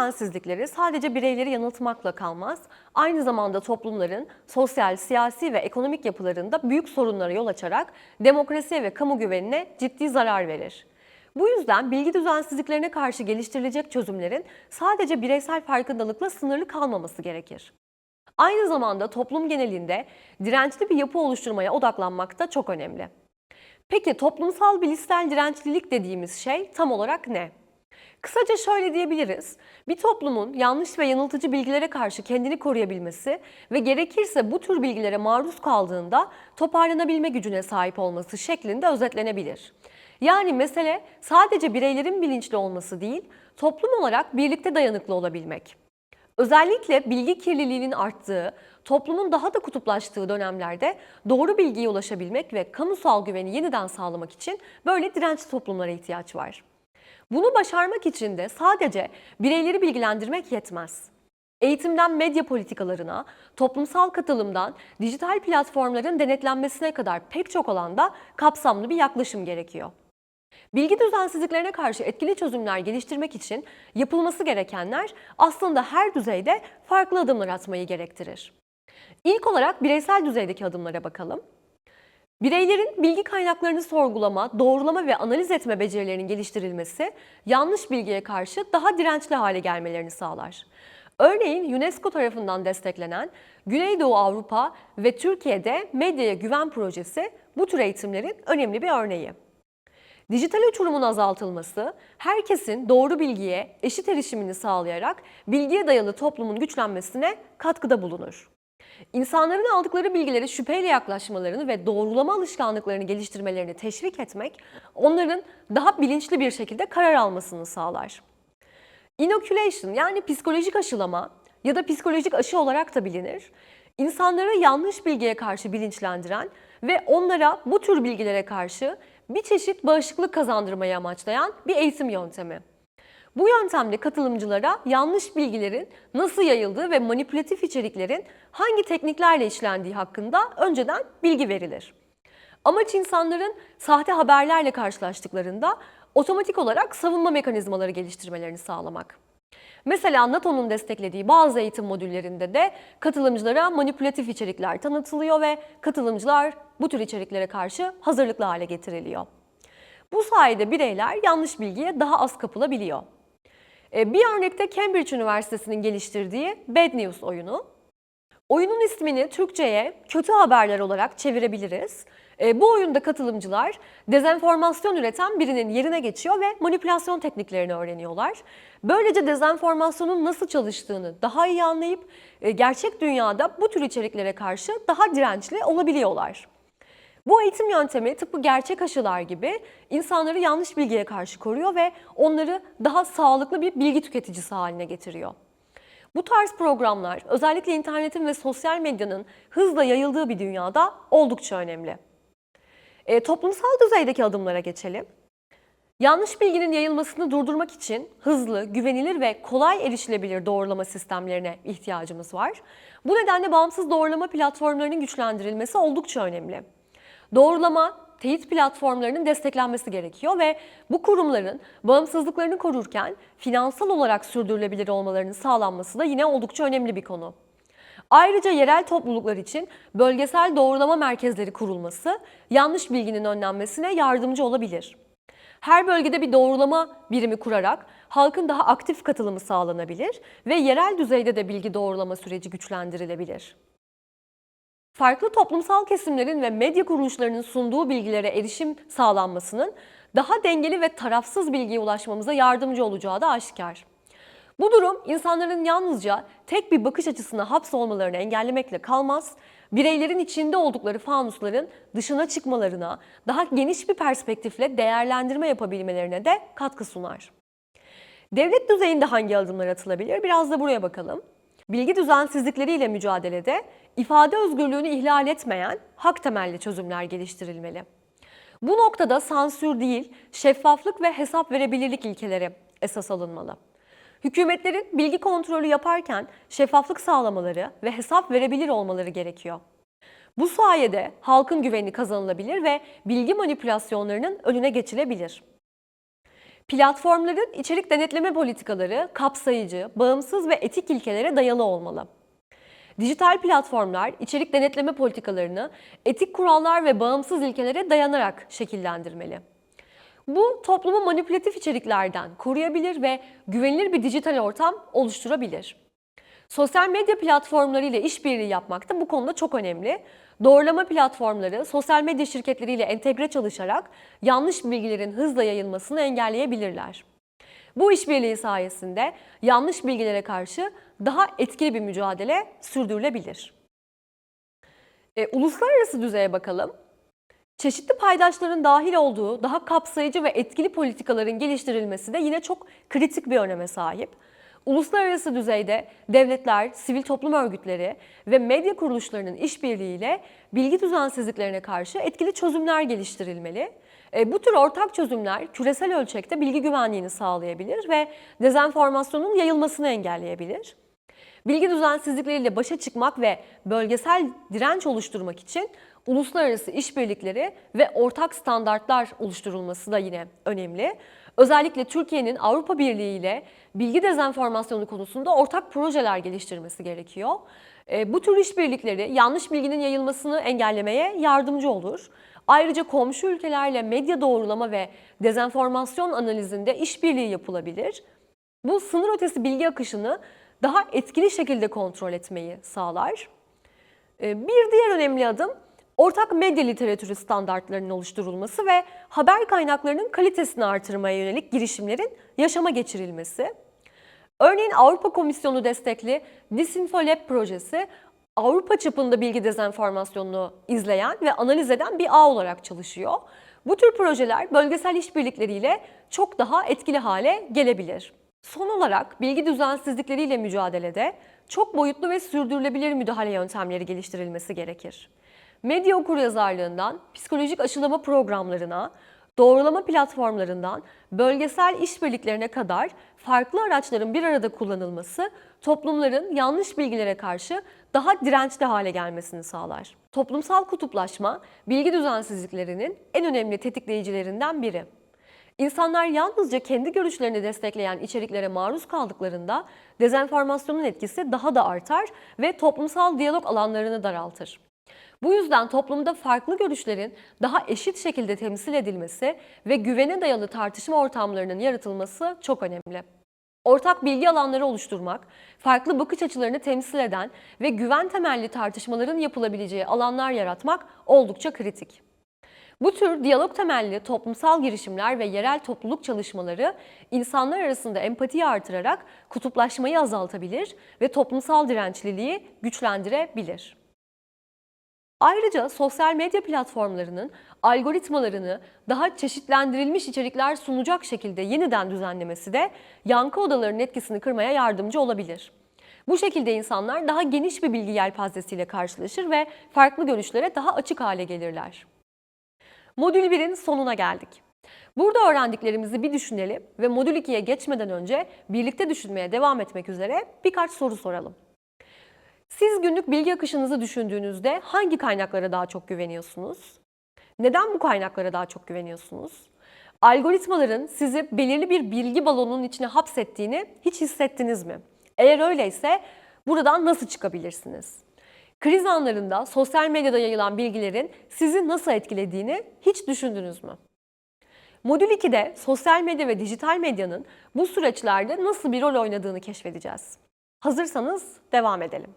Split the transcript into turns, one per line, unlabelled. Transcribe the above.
düzensizlikleri sadece bireyleri yanıltmakla kalmaz, aynı zamanda toplumların sosyal, siyasi ve ekonomik yapılarında büyük sorunlara yol açarak demokrasiye ve kamu güvenine ciddi zarar verir. Bu yüzden bilgi düzensizliklerine karşı geliştirilecek çözümlerin sadece bireysel farkındalıkla sınırlı kalmaması gerekir. Aynı zamanda toplum genelinde dirençli bir yapı oluşturmaya odaklanmak da çok önemli. Peki toplumsal bilişsel dirençlilik dediğimiz şey tam olarak ne? Kısaca şöyle diyebiliriz. Bir toplumun yanlış ve yanıltıcı bilgilere karşı kendini koruyabilmesi ve gerekirse bu tür bilgilere maruz kaldığında toparlanabilme gücüne sahip olması şeklinde özetlenebilir. Yani mesele sadece bireylerin bilinçli olması değil, toplum olarak birlikte dayanıklı olabilmek. Özellikle bilgi kirliliğinin arttığı, toplumun daha da kutuplaştığı dönemlerde doğru bilgiye ulaşabilmek ve kamusal güveni yeniden sağlamak için böyle dirençli toplumlara ihtiyaç var. Bunu başarmak için de sadece bireyleri bilgilendirmek yetmez. Eğitimden medya politikalarına, toplumsal katılımdan dijital platformların denetlenmesine kadar pek çok alanda kapsamlı bir yaklaşım gerekiyor. Bilgi düzensizliklerine karşı etkili çözümler geliştirmek için yapılması gerekenler aslında her düzeyde farklı adımlar atmayı gerektirir. İlk olarak bireysel düzeydeki adımlara bakalım. Bireylerin bilgi kaynaklarını sorgulama, doğrulama ve analiz etme becerilerinin geliştirilmesi, yanlış bilgiye karşı daha dirençli hale gelmelerini sağlar. Örneğin UNESCO tarafından desteklenen Güneydoğu Avrupa ve Türkiye'de Medyaya Güven Projesi bu tür eğitimlerin önemli bir örneği. Dijital uçurumun azaltılması, herkesin doğru bilgiye eşit erişimini sağlayarak bilgiye dayalı toplumun güçlenmesine katkıda bulunur. İnsanların aldıkları bilgilere şüpheyle yaklaşmalarını ve doğrulama alışkanlıklarını geliştirmelerini teşvik etmek, onların daha bilinçli bir şekilde karar almasını sağlar. Inoculation yani psikolojik aşılama ya da psikolojik aşı olarak da bilinir, insanları yanlış bilgiye karşı bilinçlendiren ve onlara bu tür bilgilere karşı bir çeşit bağışıklık kazandırmayı amaçlayan bir eğitim yöntemi. Bu yöntemde katılımcılara yanlış bilgilerin nasıl yayıldığı ve manipülatif içeriklerin hangi tekniklerle işlendiği hakkında önceden bilgi verilir. Amaç insanların sahte haberlerle karşılaştıklarında otomatik olarak savunma mekanizmaları geliştirmelerini sağlamak. Mesela NATO'nun desteklediği bazı eğitim modüllerinde de katılımcılara manipülatif içerikler tanıtılıyor ve katılımcılar bu tür içeriklere karşı hazırlıklı hale getiriliyor. Bu sayede bireyler yanlış bilgiye daha az kapılabiliyor. Bir örnekte Cambridge Üniversitesi'nin geliştirdiği Bad News oyunu. Oyunun ismini Türkçe'ye kötü haberler olarak çevirebiliriz. Bu oyunda katılımcılar dezenformasyon üreten birinin yerine geçiyor ve manipülasyon tekniklerini öğreniyorlar. Böylece dezenformasyonun nasıl çalıştığını daha iyi anlayıp gerçek dünyada bu tür içeriklere karşı daha dirençli olabiliyorlar. Bu eğitim yöntemi tıpkı gerçek aşılar gibi insanları yanlış bilgiye karşı koruyor ve onları daha sağlıklı bir bilgi tüketicisi haline getiriyor. Bu tarz programlar özellikle internetin ve sosyal medyanın hızla yayıldığı bir dünyada oldukça önemli. Toplumsal düzeydeki adımlara geçelim. Yanlış bilginin yayılmasını durdurmak için hızlı, güvenilir ve kolay erişilebilir doğrulama sistemlerine ihtiyacımız var. Bu nedenle bağımsız doğrulama platformlarının güçlendirilmesi oldukça önemli. Doğrulama, teyit platformlarının desteklenmesi gerekiyor ve bu kurumların bağımsızlıklarını korurken finansal olarak sürdürülebilir olmalarının sağlanması da yine oldukça önemli bir konu. Ayrıca yerel topluluklar için bölgesel doğrulama merkezleri kurulması yanlış bilginin önlenmesine yardımcı olabilir. Her bölgede bir doğrulama birimi kurarak halkın daha aktif katılımı sağlanabilir ve yerel düzeyde de bilgi doğrulama süreci güçlendirilebilir. Farklı toplumsal kesimlerin ve medya kuruluşlarının sunduğu bilgilere erişim sağlanmasının daha dengeli ve tarafsız bilgiye ulaşmamıza yardımcı olacağı da aşikar. Bu durum insanların yalnızca tek bir bakış açısına hapsolmalarını engellemekle kalmaz, bireylerin içinde oldukları fanusların dışına çıkmalarına, daha geniş bir perspektifle değerlendirme yapabilmelerine de katkı sunar. Devlet düzeyinde hangi adımlar atılabilir? Biraz da buraya bakalım. Bilgi düzensizlikleriyle mücadelede ifade özgürlüğünü ihlal etmeyen hak temelli çözümler geliştirilmeli. Bu noktada sansür değil, şeffaflık ve hesap verebilirlik ilkeleri esas alınmalı. Hükümetlerin bilgi kontrolü yaparken şeffaflık sağlamaları ve hesap verebilir olmaları gerekiyor. Bu sayede halkın güveni kazanılabilir ve bilgi manipülasyonlarının önüne geçilebilir. Platformların içerik denetleme politikaları kapsayıcı, bağımsız ve etik ilkelere dayalı olmalı. Dijital platformlar içerik denetleme politikalarını etik kurallar ve bağımsız ilkelere dayanarak şekillendirmeli. Bu toplumu manipülatif içeriklerden koruyabilir ve güvenilir bir dijital ortam oluşturabilir. Sosyal medya platformları ile işbirliği yapmak da bu konuda çok önemli. Doğrulama platformları sosyal medya şirketleriyle entegre çalışarak yanlış bilgilerin hızla yayılmasını engelleyebilirler. Bu işbirliği sayesinde yanlış bilgilere karşı daha etkili bir mücadele sürdürülebilir. Uluslararası düzeye bakalım. Çeşitli paydaşların dahil olduğu daha kapsayıcı ve etkili politikaların geliştirilmesi de yine çok kritik bir öneme sahip. Uluslararası düzeyde devletler, sivil toplum örgütleri ve medya kuruluşlarının işbirliğiyle bilgi düzensizliklerine karşı etkili çözümler geliştirilmeli. Bu tür ortak çözümler küresel ölçekte bilgi güvenliğini sağlayabilir ve dezenformasyonun yayılmasını engelleyebilir. Bilgi düzensizlikleriyle başa çıkmak ve bölgesel direnç oluşturmak için uluslararası işbirlikleri ve ortak standartlar oluşturulması da yine önemli. Özellikle Türkiye'nin Avrupa Birliği ile bilgi dezenformasyonu konusunda ortak projeler geliştirmesi gerekiyor. Bu tür işbirlikleri yanlış bilginin yayılmasını engellemeye yardımcı olur. Ayrıca komşu ülkelerle medya doğrulama ve dezenformasyon analizinde işbirliği yapılabilir. Bu sınır ötesi bilgi akışını daha etkili şekilde kontrol etmeyi sağlar. Bir diğer önemli adım ortak medya literatürü standartlarının oluşturulması ve haber kaynaklarının kalitesini artırmaya yönelik girişimlerin yaşama geçirilmesi. Örneğin Avrupa Komisyonu destekli Disinfolab projesi Avrupa çapında bilgi dezenformasyonunu izleyen ve analiz eden bir ağ olarak çalışıyor. Bu tür projeler bölgesel işbirlikleriyle çok daha etkili hale gelebilir. Son olarak bilgi düzensizlikleriyle mücadelede çok boyutlu ve sürdürülebilir müdahale yöntemleri geliştirilmesi gerekir. Medya okuryazarlığından psikolojik aşılama programlarına, doğrulama platformlarından bölgesel işbirliklerine kadar farklı araçların bir arada kullanılması toplumların yanlış bilgilere karşı daha dirençli hale gelmesini sağlar. Toplumsal kutuplaşma bilgi düzensizliklerinin en önemli tetikleyicilerinden biri. İnsanlar yalnızca kendi görüşlerini destekleyen içeriklere maruz kaldıklarında dezenformasyonun etkisi daha da artar ve toplumsal diyalog alanlarını daraltır. Bu yüzden toplumda farklı görüşlerin daha eşit şekilde temsil edilmesi ve güvene dayalı tartışma ortamlarının yaratılması çok önemli. Ortak bilgi alanları oluşturmak, farklı bakış açılarını temsil eden ve güven temelli tartışmaların yapılabileceği alanlar yaratmak oldukça kritik. Bu tür diyalog temelli toplumsal girişimler ve yerel topluluk çalışmaları insanlar arasında empatiyi artırarak kutuplaşmayı azaltabilir ve toplumsal dirençliliği güçlendirebilir. Ayrıca sosyal medya platformlarının algoritmalarını daha çeşitlendirilmiş içerikler sunacak şekilde yeniden düzenlemesi de yankı odalarının etkisini kırmaya yardımcı olabilir. Bu şekilde insanlar daha geniş bir bilgi yelpazesiyle karşılaşır ve farklı görüşlere daha açık hale gelirler. Modül 1'in sonuna geldik. Burada öğrendiklerimizi bir düşünelim ve Modül 2'ye geçmeden önce birlikte düşünmeye devam etmek üzere birkaç soru soralım. Siz günlük bilgi akışınızı düşündüğünüzde hangi kaynaklara daha çok güveniyorsunuz? Neden bu kaynaklara daha çok güveniyorsunuz? Algoritmaların sizi belirli bir bilgi balonunun içine hapsettiğini hiç hissettiniz mi? Eğer öyleyse buradan nasıl çıkabilirsiniz? Kriz anlarında sosyal medyada yayılan bilgilerin sizi nasıl etkilediğini hiç düşündünüz mü? Modül 2'de sosyal medya ve dijital medyanın bu süreçlerde nasıl bir rol oynadığını keşfedeceğiz. Hazırsanız devam edelim.